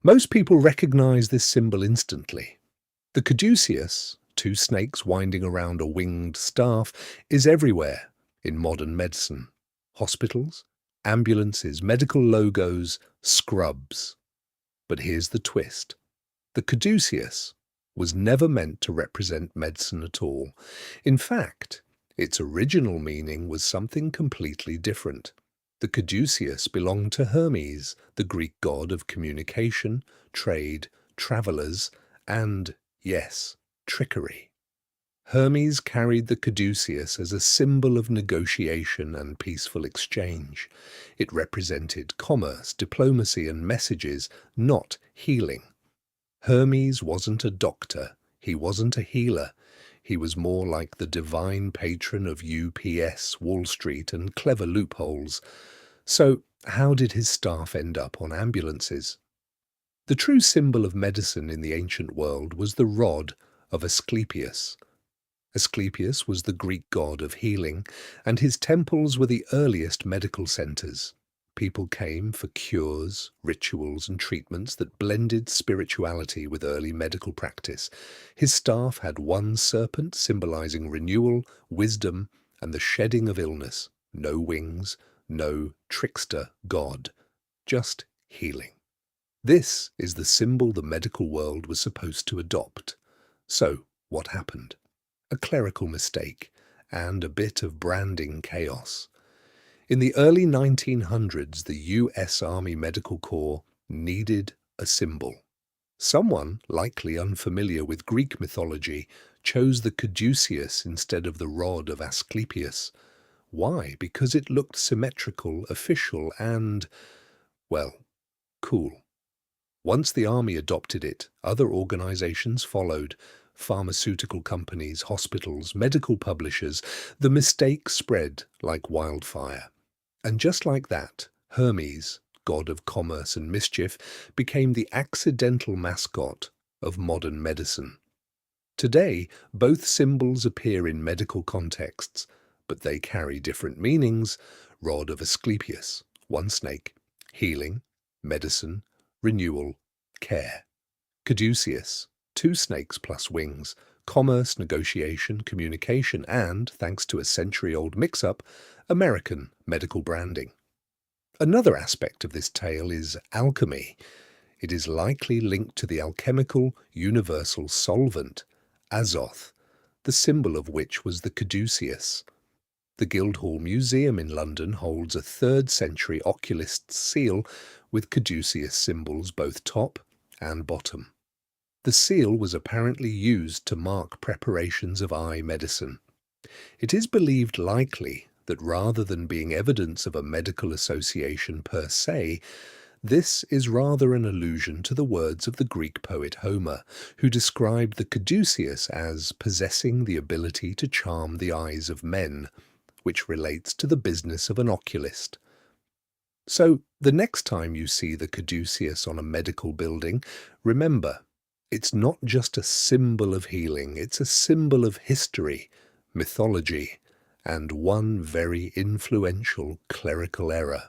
Most people recognize this symbol instantly. The caduceus, two snakes winding around a winged staff, is everywhere in modern medicine. Hospitals, ambulances, medical logos, scrubs. But here's the twist. The caduceus was never meant to represent medicine at all. In fact, its original meaning was something completely different. The caduceus belonged to Hermes, the Greek god of communication, trade, travelers, and, yes, trickery. Hermes carried the caduceus as a symbol of negotiation and peaceful exchange. It represented commerce, diplomacy, and messages, not healing. Hermes wasn't a doctor, he wasn't a healer. He was more like the divine patron of UPS, Wall Street, and clever loopholes. So, how did his staff end up on ambulances? The true symbol of medicine in the ancient world was the Rod of Asclepius. Asclepius was the Greek god of healing, and his temples were the earliest medical centers. People came for cures, rituals, and treatments that blended spirituality with early medical practice. His staff had one serpent symbolizing renewal, wisdom, and the shedding of illness. No wings, no trickster god, just healing. This is the symbol the medical world was supposed to adopt. So, what happened? A clerical mistake and a bit of branding chaos. In the early 1900s, the US Army Medical Corps needed a symbol. Someone, likely unfamiliar with Greek mythology, chose the caduceus instead of the Rod of Asclepius. Why? Because it looked symmetrical, official, and, well, cool. Once the army adopted it, other organizations followed. Pharmaceutical companies, hospitals, medical publishers. The mistake spread like wildfire. And just like that, Hermes, god of commerce and mischief, became the accidental mascot of modern medicine. Today, both symbols appear in medical contexts, but they carry different meanings. Rod of Asclepius, one snake, healing, medicine, renewal, care. Caduceus, two snakes plus wings, commerce, negotiation, communication, and, thanks to a century-old mix-up, American medical branding. Another aspect of this tale is alchemy. It is likely linked to the alchemical universal solvent, azoth, the symbol of which was the caduceus. The Guildhall Museum in London holds a 3rd century oculist's seal with caduceus symbols both top and bottom. The seal was apparently used to mark preparations of eye medicine. It is believed likely that rather than being evidence of a medical association per se, this is rather an allusion to the words of the Greek poet Homer, who described the caduceus as possessing the ability to charm the eyes of men, which relates to the business of an oculist. So, the next time you see the caduceus on a medical building, remember, it's not just a symbol of healing, it's a symbol of history, mythology, and one very influential clerical error.